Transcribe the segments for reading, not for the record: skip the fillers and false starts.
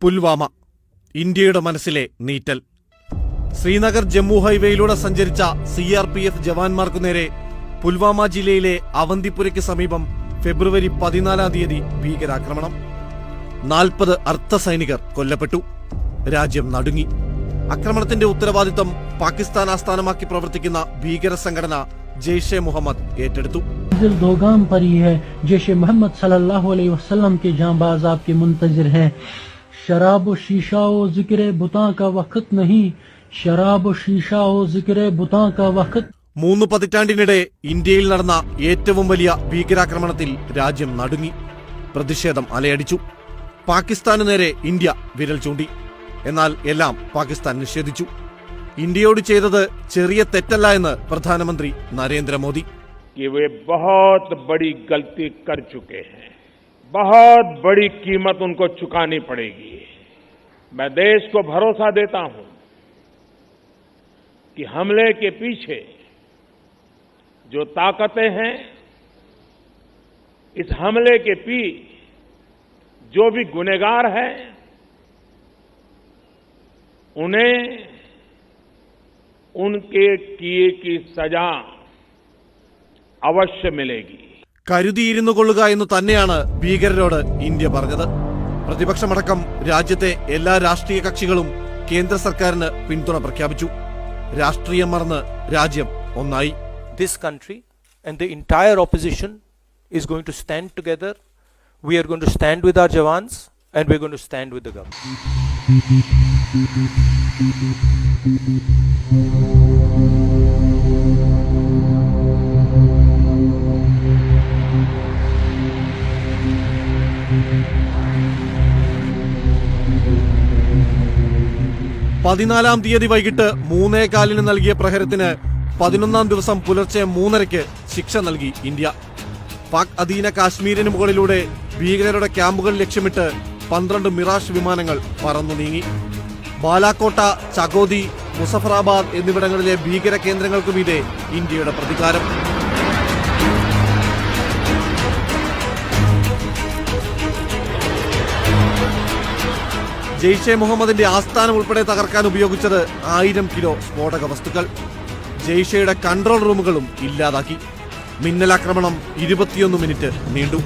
പുൽവാമ, ഇന്ത്യയുടെ മനസ്സിലെ നീറ്റൽ. ശ്രീനഗർ ജമ്മു ഹൈവേയിലൂടെ സഞ്ചരിച്ച CRPF ജവാന്മാർക്കു നേരെ പുൽവാമ ജില്ലയിലെ അവന്തിപുരയ്ക്ക് സമീപം ഫെബ്രുവരി 14 ഭീകരാക്രമണം. 40 അർദ്ധസൈനികർ കൊല്ലപ്പെട്ടു. രാജ്യം നടുങ്ങി. ആക്രമണത്തിന്റെ ഉത്തരവാദിത്തം പാകിസ്ഥാൻ ആസ്ഥാനമാക്കി പ്രവർത്തിക്കുന്ന ഭീകര സംഘടന ജെയ്ഷെ മുഹമ്മദ് ഏറ്റെടുത്തു. दोगाम पर ही है जैशे मोहम्मद सल्लल्लाहु अलैहि वसल्लम के जांबाज आपके मुंतजिर हैं. शराब और शीशा और जिक्र बुता का वक्त नहीं, शराब और शीशा और जिक्र बुता का वक्त. 3 പതിറ്റാണ്ടിനിടെ ഇന്ത്യയിൽ നടന്ന ഏറ്റവും വലിയ ഭീകരാക്രമണത്തിൽ രാജ്യം നടുങ്ങി. പ്രതിഷേധം അലയടിച്ചു. പാകിസ്ഥാനു നേരെ ഇന്ത്യ വിരൽ ചൂണ്ടി. എന്നാൽ എല്ലാം പാകിസ്ഥാൻ നിഷേധിച്ചു. ഇന്ത്യയോട് ചെയ്തത് ചെറിയ തെറ്റല്ല എന്ന് പ്രധാനമന്ത്രി നരേന്ദ്രമോദി. कि वे बहुत बड़ी गलती कर चुके हैं, बहुत बड़ी कीमत उनको चुकानी पड़ेगी. मैं देश को भरोसा देता हूं कि हमले के पीछे जो ताकतें हैं, इस हमले के पीछे जो भी गुनहगार हैं, उन्हें उनके किए की सजा अवश्य मिलेगी. കരുതിയിരുന്നു കൊള്ളുക എന്ന് തന്നെയാണ് ഭീകരരോട് ഇന്ത്യ പറഞ്ഞത്. പ്രതിപക്ഷമടക്കം രാജ്യത്തെ എല്ലാ രാഷ്ട്രീയ കക്ഷികളും കേന്ദ്ര സർക്കാരിന് പിന്തുണ പ്രഖ്യാപിച്ചു. രാഷ്ട്രീയം മറന്ന് രാജ്യം ഒന്നായി. This country and the entire opposition is going to stand together. We are going to stand with our jawans and we are going to stand with the government. പതിനാലാം തീയതി വൈകിട്ട് 3:15 നൽകിയ പ്രഹരത്തിന് 11-ാം ദിവസം പുലർച്ചെ 3:30 ശിക്ഷ നൽകി ഇന്ത്യ. പാക് അധീന കാശ്മീരിന് മുകളിലൂടെ ഭീകരരുടെ ക്യാമ്പുകൾ ലക്ഷ്യമിട്ട് 12 മിറാഷ് വിമാനങ്ങൾ പറന്നു നീങ്ങി. ബാലാക്കോട്ട, ചകോദി, മുസഫറാബാദ് എന്നിവിടങ്ങളിലെ ഭീകര കേന്ദ്രങ്ങൾക്കു മീതെ ഇന്ത്യയുടെ പ്രതികാരം. ജെയ്ഷെ മുഹമ്മദിന്റെ ആസ്ഥാനം ഉൾപ്പെടെ തകർക്കാൻ ഉപയോഗിച്ചത് 1000 കിലോ സ്ഫോടക വസ്തുക്കൾ. ജെയ്ഷെയുടെ കൺട്രോൾ റൂമുകളും ഇല്ലാതാക്കി. മിന്നലാക്രമണം 21 മിനിറ്റ് നീണ്ടു.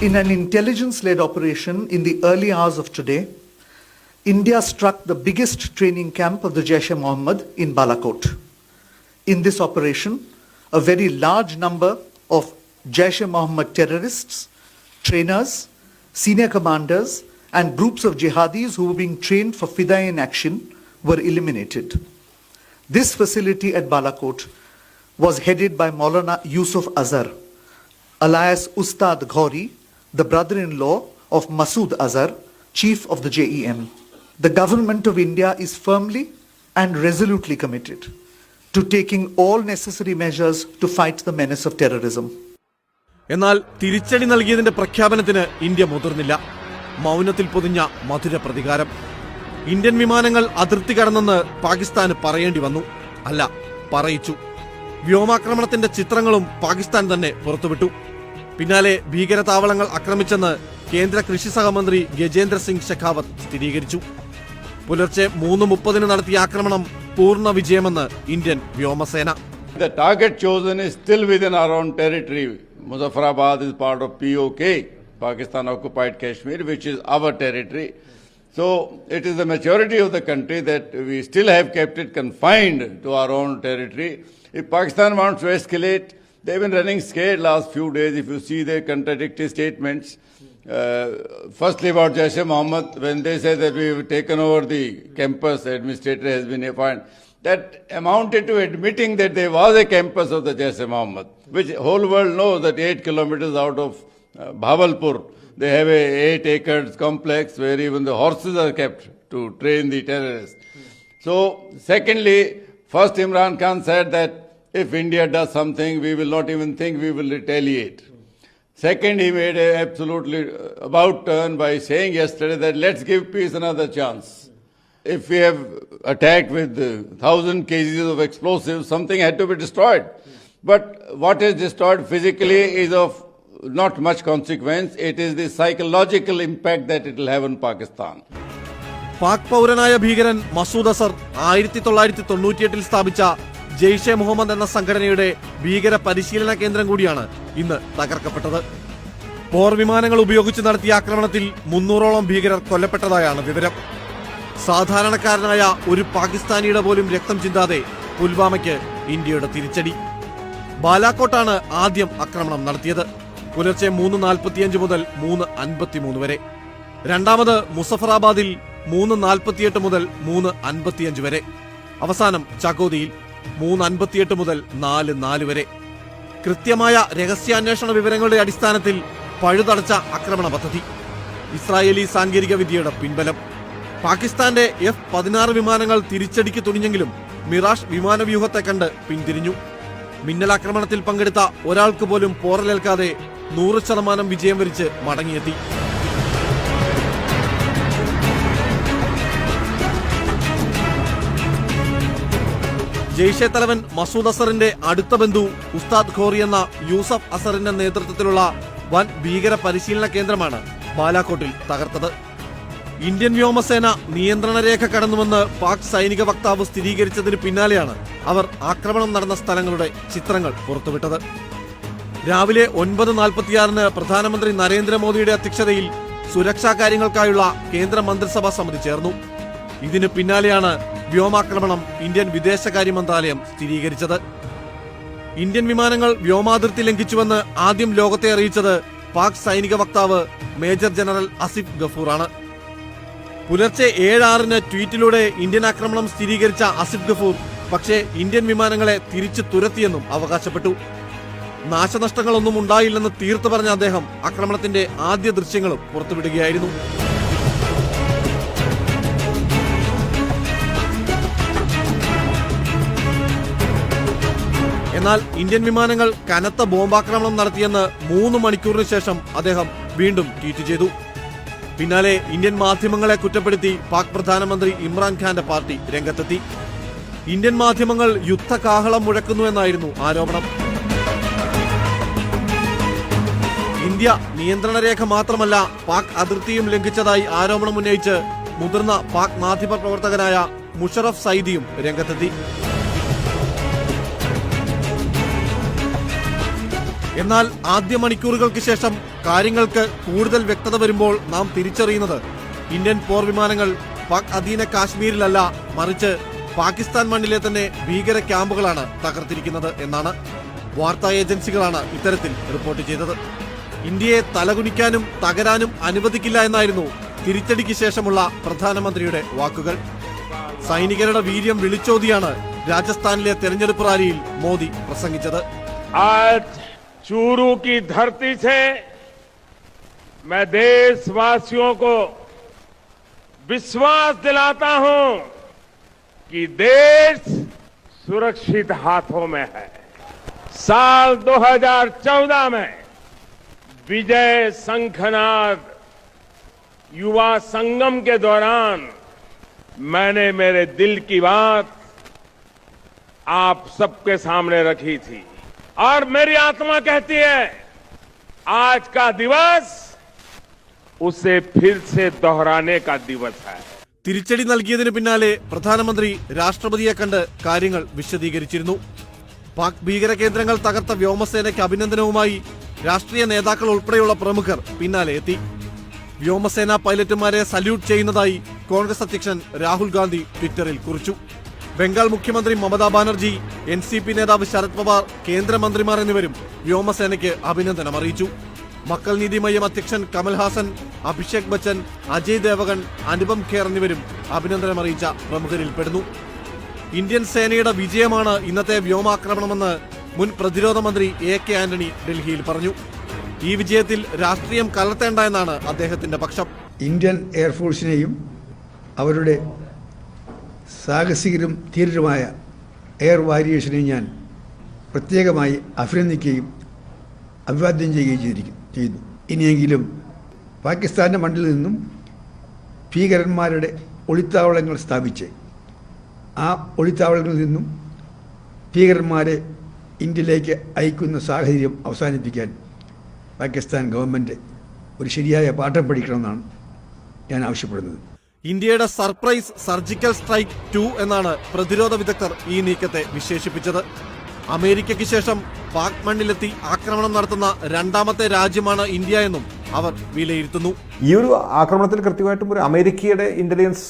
In an intelligence-led operation in the early hours of today, India struck the biggest training camp of the Jaish-e-Mohammed in Balakot. In this operation, a very large number of Jaish-e-Mohammed terrorists, trainers, senior commanders and groups of jihadis who were being trained for Fidaiin action were eliminated. This facility at Balakot was headed by Maulana Yusuf Azhar, alias Ustad Ghori, the brother-in-law of Masood Azhar, chief of the JEM. The government of India is firmly and resolutely committed to taking all necessary measures to fight the menace of terrorism. എന്നാൽ തിരിച്ചടി നൽകിയതിന്റെ പ്രഖ്യാപനത്തിന് India മുതിർന്നില്ല. മൗനത്തിൽ പൊതിഞ്ഞ മധുര പ്രതികാരം. Indian വിമാനങ്ങൾ അതിർത്തി കടന്നെന്ന് പാകിസ്ഥാന് പറയേണ്ടി വന്നു. അല്ല, പറയിച്ചു. വ്യോമാക്രമണത്തിന്റെ ചിത്രങ്ങളും പാകിസ്ഥാൻ തന്നെ പുറത്തുവിട്ടു. പിന്നാലെ ഭീകര താവളങ്ങൾ ആക്രമിച്ചെന്ന് കേന്ദ്ര കൃഷി സഹമന്ത്രി ഗജേന്ദ്ര സിംഗ് ഷെഖാവത്ത് സ്ഥിരീകരിച്ചു. പുലർച്ചെ 3:30 നടത്തിയ ആക്രമണം പൂർണ്ണ വിജയമെന്ന് ഇന്ത്യൻ വ്യോമസേന. The target chosen is still within our own territory. Muzaffarabad is part of POK, Pakistan occupied Kashmir, which is our territory. So it is the maturity of the country that we still have kept it confined to our own territory. If Pakistan wants to escalate, they've been running scared last few days. If you see their contradictory statements, firstly about Jaish-e-Mohammed, when they say that we've taken over the campus, the administrator has been appointed, that amounted to admitting that there was a campus of the Jaish-e-Mohammed, which whole world knows that 8 kilometers out of Bhavalpur, they have a 8 acres complex where even the horses are kept to train the terrorists. So, secondly, first Imran Khan said that if India does something, we will not even think we will retaliate. Second, he made an absolutely about turn by saying yesterday that let's give peace another chance. if we have attacked with 1,000 kgs of explosives, something had to be destroyed. But what is destroyed physically is of not much consequence. It is the psychological impact that it will have on Pakistan. Pak പൗരനായ ഭീകരൻ മസൂദ് അസർ 1998 സ്ഥാപിച്ച ജെയ്ഷെ മുഹമ്മദ് എന്ന സംഘടനയുടെ ഭീകര പരിശീലന കേന്ദ്രം കൂടിയാണ് ഇന്ന് തകർക്കപ്പെട്ടത്. പോർ വിമാനങ്ങൾ ഉപയോഗിച്ച് നടത്തിയ ആക്രമണത്തിൽ 300ഓളം ഭീകരർ കൊല്ലപ്പെട്ടതായാണ് വിവരം. സാധാരണക്കാരനായ ഒരു പാകിസ്ഥാനിയുടെ പോലും രക്തം ചിന്താതെ പുൽവാമയ്ക്ക് ഇന്ത്യയുടെ തിരിച്ചടി. ബാലാക്കോട്ടാണ് ആദ്യം ആക്രമണം നടത്തിയത്. പുലർച്ചെ 3:45 മുതൽ 3:53 വരെ. രണ്ടാമത് മുസഫറാബാദിൽ 3:48 മുതൽ 3:55 വരെ. അവസാനം ചകോദിയിൽ 3:58 മുതൽ 4:04 വരെ. കൃത്യമായ രഹസ്യാന്വേഷണ വിവരങ്ങളുടെ അടിസ്ഥാനത്തിൽ പഴുതടച്ച ആക്രമണ പദ്ധതി. ഇസ്രായേലി സാങ്കേതിക വിദ്യയുടെ പിൻബലം. പാകിസ്ഥാന്റെ F-16 വിമാനങ്ങൾ തിരിച്ചടിക്ക് തുനിഞ്ഞെങ്കിലും മിറാഷ് വിമാനവ്യൂഹത്തെ കണ്ട് പിന്തിരിഞ്ഞു. മിന്നലാക്രമണത്തിൽ പങ്കെടുത്ത ഒരാൾക്ക് പോലും പോറലേൽക്കാതെ 100% വിജയം വരിച്ച് മടങ്ങിയെത്തി. ജെയ്ഷെ തലവൻ മസൂദ് അസറിന്റെ അടുത്ത ബന്ധു ഉസ്താദ് ഖോറി എന്ന യൂസഫ് അസറിന്റെ നേതൃത്വത്തിലുള്ള വൻ ഭീകര പരിശീലന കേന്ദ്രമാണ് ബാലാക്കോട്ടിൽ തകർത്തത്. ഇന്ത്യൻ വ്യോമസേന നിയന്ത്രണ രേഖ കടന്നുവെന്ന് പാക് സൈനിക വക്താവ് സ്ഥിരീകരിച്ചതിന് പിന്നാലെയാണ് അവർ ആക്രമണം നടന്ന സ്ഥലങ്ങളുടെ ചിത്രങ്ങൾ പുറത്തുവിട്ടത്. രാവിലെ 9:46 പ്രധാനമന്ത്രി നരേന്ദ്രമോദിയുടെ അധ്യക്ഷതയിൽ സുരക്ഷാ കാര്യങ്ങൾക്കായുള്ള കേന്ദ്ര മന്ത്രിസഭാ സമിതി ചേർന്നു. ഇതിന് പിന്നാലെയാണ് വ്യോമാക്രമണം ഇന്ത്യൻ വിദേശകാര്യ മന്ത്രാലയം സ്ഥിരീകരിച്ചത്. ഇന്ത്യൻ വിമാനങ്ങൾ വ്യോമാതിർത്തി ലംഘിച്ചുവെന്ന് ആദ്യം ലോകത്തെ അറിയിച്ചത് പാക് സൈനിക വക്താവ് മേജർ ജനറൽ അസിഫ് ഗഫൂറാണ്. പുലർച്ചെ 7:06 ട്വീറ്റിലൂടെ ഇന്ത്യൻ ആക്രമണം സ്ഥിരീകരിച്ച അസിഫ് ഗഫൂർ പക്ഷേ ഇന്ത്യൻ വിമാനങ്ങളെ തിരിച്ചു തുരത്തിയെന്നും അവകാശപ്പെട്ടു. നാശനഷ്ടങ്ങളൊന്നും ഉണ്ടായില്ലെന്ന് തീർത്തു പറഞ്ഞ അദ്ദേഹം ആക്രമണത്തിന്റെ ആദ്യ ദൃശ്യങ്ങളും പുറത്തുവിടുകയായിരുന്നു. എന്നാൽ ഇന്ത്യൻ വിമാനങ്ങൾ കനത്ത ബോംബാക്രമണം നടത്തിയെന്ന് 3 മണിക്കൂറിന് ശേഷം അദ്ദേഹം വീണ്ടും ട്വീറ്റ് ചെയ്തു. പിന്നാലെ ഇന്ത്യൻ മാധ്യമങ്ങളെ കുറ്റപ്പെടുത്തി പാക് പ്രധാനമന്ത്രി ഇമ്രാൻഖാന്റെ പാർട്ടി രംഗത്തെത്തി. ഇന്ത്യൻ മാധ്യമങ്ങൾ യുദ്ധകാഹളം മുഴക്കുന്നുവെന്നായിരുന്നു ആരോപണം. ഇന്ത്യ നിയന്ത്രണ രേഖ മാത്രമല്ല പാക് അതിർത്തിയും ലംഘിച്ചതായി ആരോപണം ഉന്നയിച്ച് മുതിർന്ന പാക് മാധ്യമ പ്രവർത്തകനായ മുഷറഫ് സൈദിയും രംഗത്തെത്തി. എന്നാൽ ആദ്യ മണിക്കൂറുകൾക്ക് ശേഷം കാര്യങ്ങൾക്ക് കൂടുതൽ വ്യക്തത വരുമ്പോൾ നാം തിരിച്ചറിയുന്നത് ഇന്ത്യൻ പോർ വിമാനങ്ങൾ പാക് അധീന കാശ്മീരിലല്ല, മറിച്ച് പാകിസ്ഥാൻ മണ്ണിലെ തന്നെ ഭീകര ക്യാമ്പുകളാണ് തകർത്തിരിക്കുന്നത് എന്നാണ്. വാർത്താ ഏജൻസികളാണ് ഇത്തരത്തിൽ റിപ്പോർട്ട് ചെയ്തത്. ഇന്ത്യയെ തലകുനിക്കാനും തകരാനും അനുവദിക്കില്ല എന്നായിരുന്നു തിരിച്ചടിക്ക് ശേഷമുള്ള പ്രധാനമന്ത്രിയുടെ വാക്കുകൾ. സൈനികരുടെ വീര്യം വിളിച്ചോതിയാണ് രാജസ്ഥാനിലെ തെരഞ്ഞെടുപ്പ് റാലിയിൽ മോദി പ്രസംഗിച്ചത്. चूरू की धरती से मैं देशवासियों को विश्वास दिलाता हूं कि देश सुरक्षित हाथों में है. साल 2014 में विजय शंखनाद युवा संगम के दौरान मैंने मेरे दिल की बात आप सबके सामने रखी थी और मेरी आत्मा कहती है आज का दिवस उसे फिर से दोहराने का दिवस है. തിരിച്ചടി നൽകിയതിന് പിന്നാലെ പ്രധാനമന്ത്രി രാഷ്ട്രപതിയെ കണ്ട് കാര്യങ്ങൾ വിശദീകരിച്ചിരുന്നു. പാക് ഭീകര കേന്ദ്രങ്ങൾ തകർത്ത വ്യോമസേനയ്ക്ക് അഭിനന്ദനവുമായി രാഷ്ട്രീയ നേതാക്കൾ ഉൾപ്പെടെയുള്ള പ്രമുഖർ പിന്നാലെ എത്തി. വ്യോമസേന പൈലറ്റുമാരെ സല്യൂട്ട് ചെയ്യുന്നതായി കോൺഗ്രസ് അധ്യക്ഷൻ രാഹുൽ ഗാന്ധി ട്വിറ്ററിൽ കുറിച്ചു. ബംഗാൾ മുഖ്യമന്ത്രി മമതാ ബാനർജി, NCP നേതാവ് ശരത് പവാർ, കേന്ദ്രമന്ത്രിമാർ എന്നിവരും വ്യോമസേനയ്ക്ക് അഭിനന്ദനം അറിയിച്ചു. മക്കൾ നീതി മയ്യം അധ്യക്ഷൻ കമൽഹാസൻ, അഭിഷേക് ബച്ചൻ, അജയ് ദേവഗൺ, അനുപം ഖേർ എന്നിവരും അഭിനന്ദനം അറിയിച്ച പ്രമുഖരിൽ പെടുന്നു. ഇന്ത്യൻ സേനയുടെ വിജയമാണ് ഇന്നത്തെ വ്യോമാക്രമണമെന്ന് മുൻ പ്രതിരോധ മന്ത്രി AK ആന്റണി ഡൽഹിയിൽ പറഞ്ഞു. ഈ വിജയത്തിൽ രാഷ്ട്രീയം കലർത്തേണ്ട എന്നാണ് അദ്ദേഹത്തിന്റെ പക്ഷം. ഇന്ത്യൻ എയർഫോഴ്സിനെയും അവരുടെ സാഹസികരും ധീരരുമായ എയർ വാരിയേഴ്സിനെയും ഞാൻ പ്രത്യേകമായി അഭിനന്ദിക്കുകയും അഭിവാദ്യം ചെയ്യുകയും ചെയ്യുന്നു. ഇനിയെങ്കിലും പാകിസ്ഥാന്റെ മണ്ണിൽ നിന്നും ഭീകരന്മാരുടെ ഒളിത്താവളങ്ങൾ സ്ഥാപിച്ച് ആ ഒളിത്താവളങ്ങളിൽ നിന്നും ഭീകരന്മാരെ ഇന്ത്യയിലേക്ക് അയക്കുന്ന സാഹചര്യം അവസാനിപ്പിക്കാൻ പാകിസ്ഥാൻ ഗവൺമെൻറ് ഒരു ശരിയായ പാഠം പഠിക്കണമെന്നാണ് ഞാൻ ആവശ്യപ്പെടുന്നത്. ഇന്ത്യയുടെ സർപ്രൈസ് സർജിക്കൽ സ്ട്രൈക്ക് 2 എന്നാണ് പ്രതിരോധ വിദഗ്ധർ ഈ നീക്കത്തെ വിശേഷിപ്പിച്ചത്. അമേരിക്കയ്ക്ക് ശേഷം പാക് മണ്ണിലെത്തി ആക്രമണം നടത്തുന്ന രണ്ടാമത്തെ രാജ്യമാണ് ഇന്ത്യ എന്നും അവർ വിലയിരുത്തുന്നു. ഈ ഒരു ആക്രമണത്തിൽ കൃത്യമായിട്ടും ഒരു അമേരിക്കയുടെ ഇന്റലിജൻസ്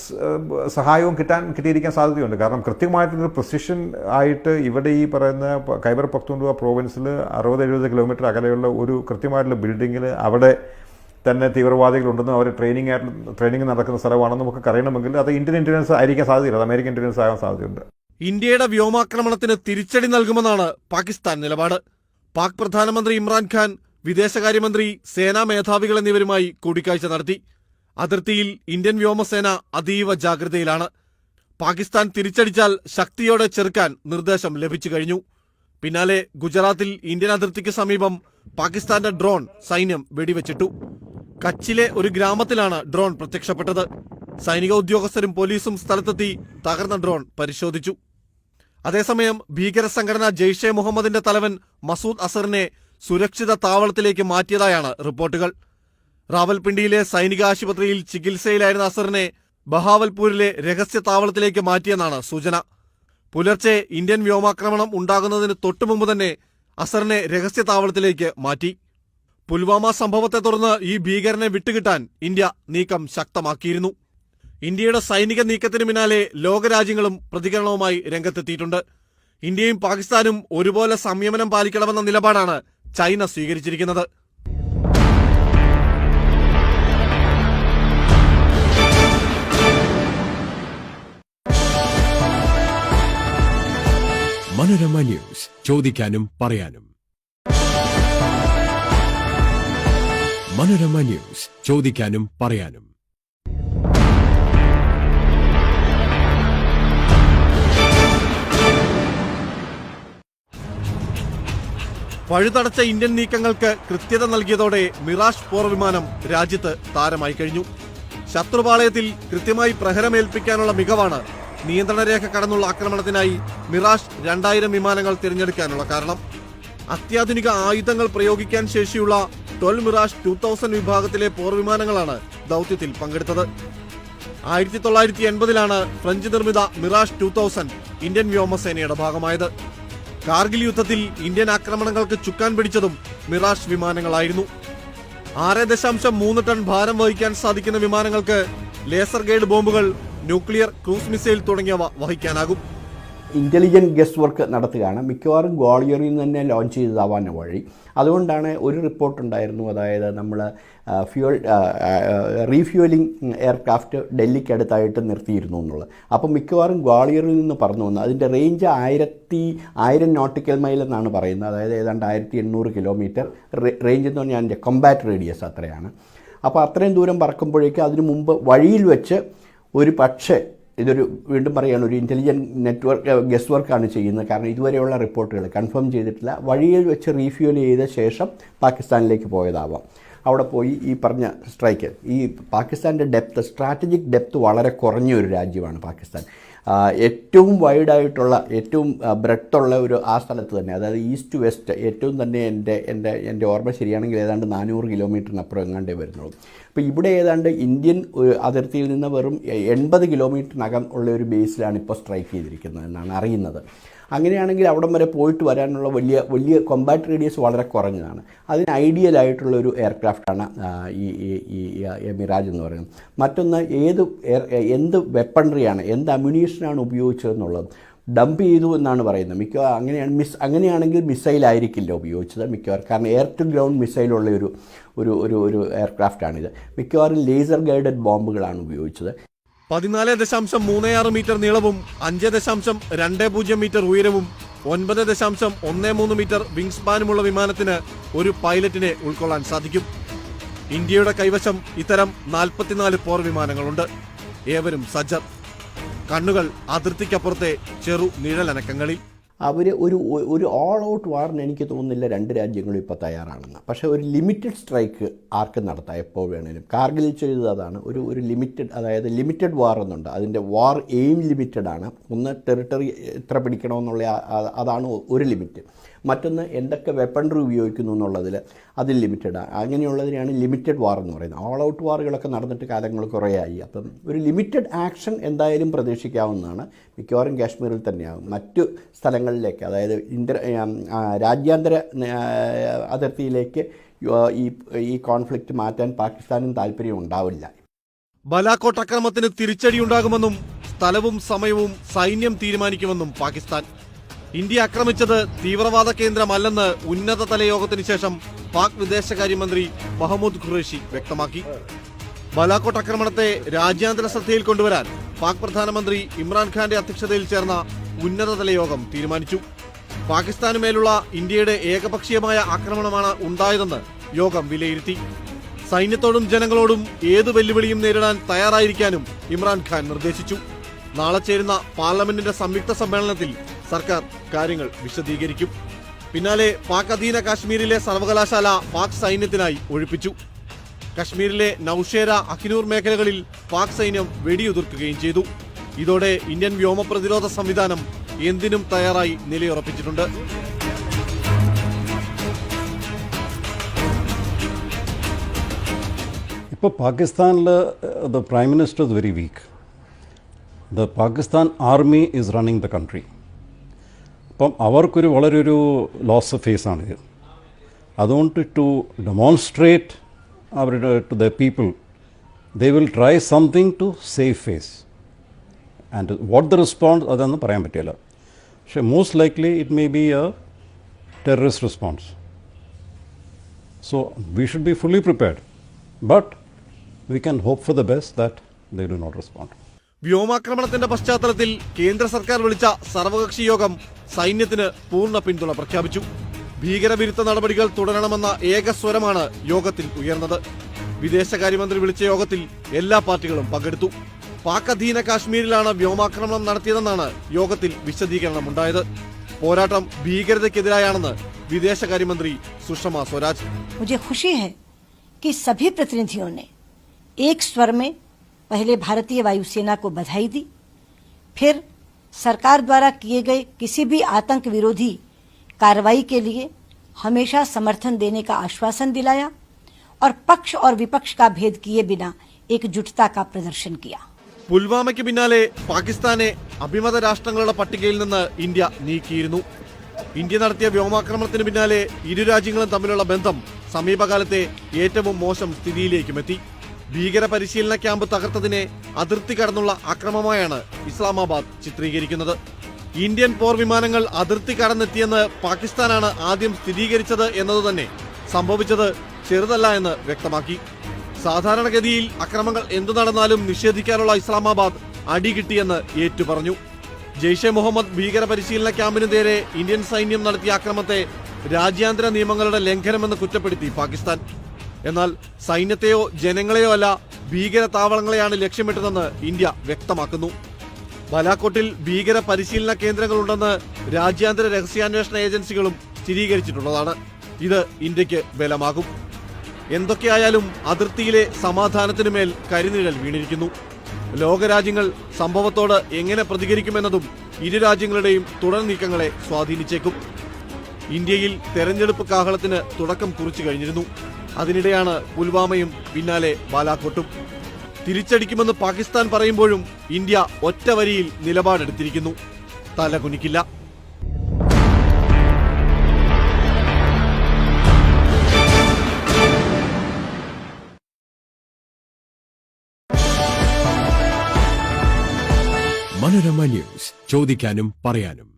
സഹായവും കിട്ടിയിരിക്കാൻ സാധ്യതയുണ്ട്. കാരണം കൃത്യമായിട്ടൊരു പ്രിസിഷൻ ആയിട്ട് ഇവിടെ ഈ പറയുന്ന ഖൈബർ പഖ്തൂൺഖ്വ പ്രോവിൻസിൽ 60-70 കിലോമീറ്റർ അകലെയുള്ള ഒരു കൃത്യമായിട്ടുള്ള ബിൽഡിങ്ങിൽ അവിടെ തന്നെ തീവ്രവാദികളുണ്ടെന്നും അവർ ട്രെയിനിങ് നടക്കുന്ന സ്ഥലമാണെന്നും നമുക്ക് അറിയണമെങ്കിൽ അത് ഇന്ത്യൻ ഇന്റലിജൻസ് ആയിരിക്കാൻ സാധ്യതയില്ല, അത് അമേരിക്കൻ ഇന്റലിജൻസ് ആകാൻ സാധ്യതയുണ്ട്. ഇന്ത്യയുടെ വ്യോമാക്രമണത്തിന് തിരിച്ചടി നൽകുമെന്നാണ് പാകിസ്ഥാൻ നിലപാട്. പാക് പ്രധാനമന്ത്രി ഇമ്രാൻഖാൻ വിദേശകാര്യമന്ത്രി സേനാ മേധാവികൾ എന്നിവരുമായി കൂടിക്കാഴ്ച നടത്തി. അതിർത്തിയിൽ ഇന്ത്യൻ വ്യോമസേന അതീവ ജാഗ്രതയിലാണ്. പാകിസ്ഥാൻ തിരിച്ചടിച്ചാൽ ശക്തിയോടെ ചെറുക്കാൻ നിർദ്ദേശം ലഭിച്ചു കഴിഞ്ഞു. പിന്നാലെ ഗുജറാത്തിൽ ഇന്ത്യൻ അതിർത്തിക്ക് സമീപം പാകിസ്ഥാന്റെ ഡ്രോൺ സൈന്യം വെടിവെച്ചിട്ടു. കച്ചിലെ ഒരു ഗ്രാമത്തിലാണ് ഡ്രോൺ പ്രത്യക്ഷപ്പെട്ടത്. സൈനിക ഉദ്യോഗസ്ഥരും പോലീസും സ്ഥലത്തെത്തി തകർന്ന ഡ്രോൺ പരിശോധിച്ചു. അതേസമയം ഭീകര സംഘടന ജെയ്ഷെ മുഹമ്മദിന്റെ തലവൻ മസൂദ് അസറിനെ സുരക്ഷിത താവളത്തിലേക്ക് മാറ്റിയതായാണ് റിപ്പോർട്ടുകൾ. റാവൽപിണ്ടിയിലെ സൈനിക ആശുപത്രിയിൽ ചികിത്സയിലായിരുന്ന അസറിനെ ബഹാവൽപൂരിലെ രഹസ്യ താവളത്തിലേക്ക് മാറ്റിയെന്നാണ് സൂചന. പുലർച്ചെ ഇന്ത്യൻ വ്യോമാക്രമണം ഉണ്ടാകുന്നതിന് തൊട്ടുമുമ്പ് തന്നെ അസറിനെ രഹസ്യ താവളത്തിലേക്ക് മാറ്റി. പുൽവാമ സംഭവത്തെ തുടർന്ന് ഈ ഭീകരനെ വിട്ടുകിട്ടാൻ ഇന്ത്യ നീക്കം ശക്തമാക്കിയിരുന്നു. ഇന്ത്യയുടെ സൈനിക നീക്കത്തിന് പിന്നാലെ ലോകരാജ്യങ്ങളും പ്രതികരണവുമായി രംഗത്തെത്തിയിട്ടുണ്ട്. ഇന്ത്യയും പാകിസ്ഥാനും ഒരുപോലെ സംയമനം പാലിക്കണമെന്ന നിലപാടാണ് ചൈന സ്വീകരിച്ചിരിക്കുന്നത്. മനോരമ ന്യൂസ്, ചോദിക്കാനും പറയാനും. മനോരമ ന്യൂസ്, ചോദിക്കാനും പറയാനും. പഴുതടച്ച ഇന്ത്യൻ നീക്കങ്ങൾക്ക് കൃത്യത നൽകിയതോടെ മിറാഷ് പോർവിമാനം രാജ്യത്ത് താരമായി കഴിഞ്ഞു. ശത്രുപാളയത്തിൽ കൃത്യമായി പ്രഹരമേൽപ്പിക്കാനുള്ള മികവാണ് നിയന്ത്രണരേഖ കടന്നുള്ള ആക്രമണത്തിനായി മിറാഷ് 2000 വിമാനങ്ങൾ തിരഞ്ഞെടുക്കാനുള്ള കാരണം. അത്യാധുനിക ആയുധങ്ങൾ പ്രയോഗിക്കാൻ ശേഷിയുള്ള 12 മിറാഷ് 2000 വിഭാഗത്തിലെ പോർവിമാനങ്ങളാണ് ദൗത്യത്തിൽ പങ്കെടുത്തത്. 1980-ലാണ് ഫ്രഞ്ച് നിർമ്മിത മിറാഷ് 2000 ഇന്ത്യൻ വ്യോമസേനയുടെ ഭാഗമായത്. കാർഗിൽ യുദ്ധത്തിൽ ഇന്ത്യൻ ആക്രമണങ്ങൾക്ക് ചുക്കാൻ പിടിച്ചതും മിറാഷ് വിമാനങ്ങളായിരുന്നു. 6.3 ടൺ ഭാരം വഹിക്കാൻ സാധിക്കുന്ന വിമാനങ്ങൾക്ക് ലേസർ ഗൈഡ് ബോംബുകൾ, ന്യൂക്ലിയർ ക്രൂസ് മിസൈൽ തുടങ്ങിയവ വഹിക്കാനാകും. ഇൻ്റലിജൻറ്റ് ഗസ്റ്റ് വർക്ക് നടത്തുകയാണ്. മിക്കവാറും ഗ്വാളിയറിൽ നിന്ന് തന്നെ ലോഞ്ച് ചെയ്തതാവാൻ വഴി. അതുകൊണ്ടാണ് ഒരു റിപ്പോർട്ടുണ്ടായിരുന്നു, അതായത് നമ്മൾ റീഫ്യൂവലിംഗ് എയർക്രാഫ്റ്റ് ഡൽഹിക്ക് അടുത്തായിട്ട് നിർത്തിയിരുന്നു എന്നുള്ളത്. അപ്പം മിക്കവാറും ഗ്വാളിയറിൽ നിന്ന് പറന്നു വന്നു. അതിൻ്റെ റേഞ്ച് 1000 നോട്ടിക്കൽ മൈൽ എന്നാണ് പറയുന്നത്, അതായത് ഏതാണ്ട് 1800 കിലോമീറ്റർ റേഞ്ച് എന്ന് പറഞ്ഞാൽ അതിൻ്റെ കൊമ്പാറ്റ് റേഡിയസ് അത്രയാണ്. അപ്പോൾ അത്രയും ദൂരം പറക്കുമ്പോഴേക്കും അതിനു മുമ്പ് വഴിയിൽ വെച്ച് ഒരു പക്ഷേ ഇതൊരു വീണ്ടും പറയുകയാണ്, ഒരു ഇൻ്റലിജൻറ്റ് നെറ്റ്വർക്ക് ഗസ്റ്റ് വർക്കാണ് ചെയ്യുന്നത്. കാരണം ഇതുവരെയുള്ള റിപ്പോർട്ടുകൾ കൺഫേം ചെയ്തിട്ടില്ല. വഴിയിൽ വെച്ച് റീഫ്യൂൽ ചെയ്ത ശേഷം പാകിസ്ഥാനിലേക്ക് പോയതാവാം. അവിടെ പോയി ഈ പറഞ്ഞ സ്ട്രൈക്ക്, ഈ പാകിസ്ഥാൻ്റെ ഡെപ്ത്, സ്ട്രാറ്റജിക് ഡെപ്ത് വളരെ കുറഞ്ഞ ഒരു രാജ്യമാണ് പാകിസ്ഥാൻ. ഏറ്റവും വൈഡായിട്ടുള്ള, ഏറ്റവും ബ്രെഡ്ത്തുള്ള ഒരു ആ സ്ഥലത്ത് തന്നെ, അതായത് ഈസ്റ്റ് ടു വെസ്റ്റ് ഏറ്റവും തന്നെ എൻ്റെ ഓർമ്മ ശരിയാണെങ്കിൽ ഏതാണ്ട് 400 കിലോമീറ്ററിനപ്പുറം എങ്ങാണ്ടേ വരുന്നുള്ളൂ. അപ്പോൾ ഇവിടെ ഏതാണ്ട് ഇന്ത്യൻ അതിർത്തിയിൽ നിന്ന് വെറും 80 കിലോമീറ്ററിനകം ഉള്ള ഒരു ബേസിലാണ് ഇപ്പോൾ സ്ട്രൈക്ക് ചെയ്തിരിക്കുന്നത് എന്നാണ് അറിയുന്നത്. അങ്ങനെയാണെങ്കിൽ അവിടം വരെ പോയിട്ട് വരാനുള്ള വലിയ കൊമ്പാറ്റ് റേഡിയസ് വളരെ കുറഞ്ഞതാണ്. അതിന് ഐഡിയലായിട്ടുള്ള ഒരു എയർക്രാഫ്റ്റാണ് ഈ മിറാജ് എന്ന് പറയുന്നത്. മറ്റൊന്ന് എന്ത് വെപ്പണറിയാണ്, എന്ത് അമ്യൂണീഷനാണ് ഉപയോഗിച്ചതെന്നുള്ളത് ഡംപ് ചെയ്തു എന്നാണ് പറയുന്നത്. അങ്ങനെയാണെങ്കിൽ മിസൈലായിരിക്കില്ല ഉപയോഗിച്ചത് മിക്കവാറും. കാരണം എയർ ടു ഗ്രൗണ്ട് മിസൈലുള്ള ഒരു എയർക്രാഫ്റ്റാണിത്. മിക്കവാറും ലേസർ ഗൈഡഡ് ബോംബുകളാണ് ഉപയോഗിച്ചത്. 14.36 മീറ്റർ നീളവും 5.20 മീറ്റർ ഉയരവും 9.13 മീറ്റർ വിംഗ് സ്പാനുമുള്ള വിമാനത്തിന് ഒരു പൈലറ്റിനെ ഉൾക്കൊള്ളാൻ സാധിക്കും. ഇന്ത്യയുടെ കൈവശം ഇത്തരം 44 പോർ വിമാനങ്ങളുണ്ട്. ഏവരും സജ്ജർ. കണ്ണുകൾ അതിർത്തിക്കപ്പുറത്തെ ചെറു നിഴലനക്കങ്ങളിൽ. അവർ ഒരു ഓൾ ഔട്ട് വാറിന് എനിക്ക് തോന്നുന്നില്ല രണ്ട് രാജ്യങ്ങളും ഇപ്പോൾ തയ്യാറാണെന്ന്. പക്ഷേ ഒരു ലിമിറ്റഡ് സ്ട്രൈക്ക് ആർക്കും നടത്താം, എപ്പോൾ വേണേലും. കാർഗിൽ ചെയ്തത് അതാണ്. ഒരു ലിമിറ്റഡ്, അതായത് ലിമിറ്റഡ് വാർ എന്നുണ്ട്. അതിൻ്റെ വാർ എയിം ലിമിറ്റഡ് ആണ്. ഒന്ന് ടെറിട്ടറി എത്ര പിടിക്കണമെന്നുള്ള അതാണ് ഒരു ലിമിറ്റ്. മറ്റൊന്ന് എന്തൊക്കെ വെപ്പണറി ഉപയോഗിക്കുന്നു എന്നുള്ളതിൽ അതിൽ ലിമിറ്റഡാണ്. അങ്ങനെയുള്ളതിനെയാണ് ലിമിറ്റഡ് വാർ എന്ന് പറയുന്നത്. ഓൾ ഔട്ട് വാറുകളൊക്കെ നടന്നിട്ട് കാലങ്ങൾ കുറേ ആയി. അപ്പം ഒരു ലിമിറ്റഡ് ആക്ഷൻ എന്തായാലും പ്രതീക്ഷിക്കാവുന്നതാണ്. മിക്കവാറും കാശ്മീരിൽ തന്നെയാകും. മറ്റു സ്ഥലങ്ങളിലേക്ക്, അതായത് രാജ്യാന്തര അതിർത്തിയിലേക്ക് ഈ കോൺഫ്ലിക്റ്റ് മാറ്റാൻ പാകിസ്ഥാനും താല്പര്യം ഉണ്ടാവില്ല. ബലാക്കോട്ട് ആക്രമണത്തിന് തിരിച്ചടിയുണ്ടാകുമെന്നും സ്ഥലവും സമയവും സൈന്യം തീരുമാനിക്കുമെന്നും പാകിസ്ഥാൻ. ഇന്ത്യ ആക്രമിച്ചത് തീവ്രവാദ കേന്ദ്രമല്ലെന്ന് ഉന്നതതല യോഗത്തിന് ശേഷം പാക് വിദേശകാര്യമന്ത്രി മഹമ്മൂദ് ഖുറേഷി വ്യക്തമാക്കി. ബലാക്കോട്ട് ആക്രമണത്തെ രാജ്യാന്തര ശ്രദ്ധയിൽ കൊണ്ടുവരാൻ പാക് പ്രധാനമന്ത്രി ഇമ്രാൻഖാന്റെ അധ്യക്ഷതയിൽ ചേർന്ന ഉന്നതതല യോഗം തീരുമാനിച്ചു. പാകിസ്ഥാനുമേലുള്ള ഇന്ത്യയുടെ ഏകപക്ഷീയമായ ആക്രമണമാണ് ഉണ്ടായതെന്ന് യോഗം വിലയിരുത്തി. സൈന്യത്തോടും ജനങ്ങളോടും ഏത് വെല്ലുവിളിയും നേരിടാൻ തയ്യാറായിരിക്കാനും ഇമ്രാൻഖാൻ നിർദ്ദേശിച്ചു. നാളെ ചേരുന്ന പാർലമെന്റിന്റെ സംയുക്ത സമ്മേളനത്തിൽ സർക്കാർ കാര്യങ്ങൾ വിശദീകരിക്കും. പിന്നാലെ പാക് അധീന കാശ്മീരിലെ സർവകലാശാല പാക് സൈന്യത്തിനായി ഒഴിപ്പിച്ചു. കശ്മീരിലെ നൌഷേര, അഖ്നൂർ മേഖലകളിൽ പാക് സൈന്യം വെടിയുതിർക്കുകയും ചെയ്തു. ഇതോടെ ഇന്ത്യൻ വ്യോമ പ്രതിരോധ സംവിധാനം എന്തിനും തയ്യാറായി നിലയുറപ്പിച്ചിട്ടുണ്ട്. ഇപ്പോൾ പാകിസ്ഥാനിൽ the prime minister is very weak. The Pakistan army is running the country. അപ്പം അവർക്കൊരു വളരെ ഒരു ലോസ് ഫേസാണിത്. അതുകൊണ്ട് ടു ഡെമോൺസ്ട്രേറ്റ് അവരുടെ to the people they will try something to save face. And what the response അതൊന്നും പറയാൻ പറ്റില്ല. പക്ഷേ most likely it may be a terrorist response. So we should be fully prepared. But we can hope for the best that they do not respond. വ്യോമാക്രമണത്തിന്റെ പശ്ചാത്തലത്തിൽ കേന്ദ്ര സർക്കാർ വിളിച്ച സർവകക്ഷി യോഗം സൈന്യത്തിന് പൂർണ്ണ പിന്തുണ പ്രഖ്യാപിച്ചു. ഭീകരവിരുദ്ധ നടപടികൾ തുടരണമെന്ന ഏക സ്വരമാണ് യോഗത്തിൽ ഉയർന്നത്. വിദേശകാര്യമന്ത്രി വിളിച്ച യോഗത്തിൽ എല്ലാ പാർട്ടികളും പങ്കെടുത്തു. പാക് അധീന കാശ്മീരിലാണ് വ്യോമാക്രമണം നടത്തിയതെന്നാണ് യോഗത്തിൽ വിശദീകരണമുണ്ടായത്. പോരാട്ടം ഭീകരതയ്ക്കെതിരായാണെന്ന് വിദേശകാര്യമന്ത്രി സുഷമ സ്വരാജ്. मुझे खुशी है कि सभी प्रतिनिधियों ने एक स्वर में पहले भारतीय वायुसेना को बधाई दी, फिर सरकार द्वारा किए गए किसी भी आतंक विरोधी कार्रवाई के लिए हमेशा समर्थन देने का आश्वासन दिलाया और पक्ष और विपक्ष का भेद किए बिना एकजुटता का प्रदर्शन किया. പുൽവാമയ്ക്ക് പിന്നാലെ പാകിസ്ഥാനെ അഭിമത രാഷ്ട്രങ്ങളുടെ പട്ടികയിൽ നിന്ന് ഇന്ത്യ നീക്കിയിരുന്നു. ഇന്ത്യ നടത്തിയ വ്യോമാക്രമണത്തിന് പിന്നാലെ ഇരു രാജ്യങ്ങളും തമ്മിലുള്ള ബന്ധം സമീപകാലത്തെ ഏറ്റവും മോശം സ്ഥിതിയിലേക്കുമെത്തി. ഭീകര പരിശീലന ക്യാമ്പ് തകർത്തതിനെ അതിർത്തി കടന്നുള്ള ആക്രമണമായാണ് ഇസ്ലാമാബാദ് ചിത്രീകരിക്കുന്നത്. ഇന്ത്യൻ പോർ വിമാനങ്ങൾ അതിർത്തി കടന്നെത്തിയെന്ന് പാകിസ്ഥാനാണ് ആദ്യം സ്ഥിരീകരിച്ചത് എന്നതുതന്നെ സംഭവിച്ചത് ചെറുതല്ല എന്ന് വ്യക്തമാക്കി. സാധാരണഗതിയിൽ അക്രമങ്ങൾ എന്തു നടന്നാലും നിഷേധിക്കാനുള്ള ഇസ്ലാമാബാദ് അടി കിട്ടിയെന്ന് ഏറ്റുപറഞ്ഞു. ജെയ്ഷെ മുഹമ്മദ് ഭീകര പരിശീലന ക്യാമ്പിന് നേരെ ഇന്ത്യൻ സൈന്യം നടത്തിയ ആക്രമണത്തെ രാജ്യാന്തര നിയമങ്ങളുടെ ലംഘനമെന്ന് കുറ്റപ്പെടുത്തി പാകിസ്ഥാൻ. എന്നാൽ സൈന്യത്തെയോ ജനങ്ങളെയോ അല്ല, ഭീകര താവളങ്ങളെയാണ് ലക്ഷ്യമിട്ടതെന്ന് ഇന്ത്യ വ്യക്തമാക്കുന്നു. ബലാക്കോട്ടിൽ ഭീകര പരിശീലന കേന്ദ്രങ്ങളുണ്ടെന്ന് രാജ്യാന്തര രഹസ്യാന്വേഷണ ഏജൻസികളും സ്ഥിരീകരിച്ചിട്ടുള്ളതാണ്. ഇത് ഇന്ത്യക്ക് ബലമാകും. എന്തൊക്കെയായാലും അതിർത്തിയിലെ സമാധാനത്തിനുമേൽ കരിനിഴൽ വീണിരിക്കുന്നു. ലോകരാജ്യങ്ങൾ സംഭവത്തോട് എങ്ങനെ പ്രതികരിക്കുമെന്നതും ഇരു രാജ്യങ്ങളുടെയും തുടർ നീക്കങ്ങളെ സ്വാധീനിച്ചേക്കും. ഇന്ത്യയിൽ തെരഞ്ഞെടുപ്പ് കാഹളത്തിന് തുടക്കം കുറിച്ചു കഴിഞ്ഞിരുന്നു. അതിനിടെയാണ് പുൽവാമയും പിന്നാലെ ബാലാക്കോട്ടും. തിരിച്ചടിക്കുമെന്ന് പാകിസ്ഥാൻ പറയുമ്പോഴും ഇന്ത്യ ഒറ്റ വരിയിൽ നിലപാടെടുത്തിരിക്കുന്നു. തലകുനിക്കില്ല. മനോരമ ന്യൂസ് ചോദിക്കാനും പറയാനും.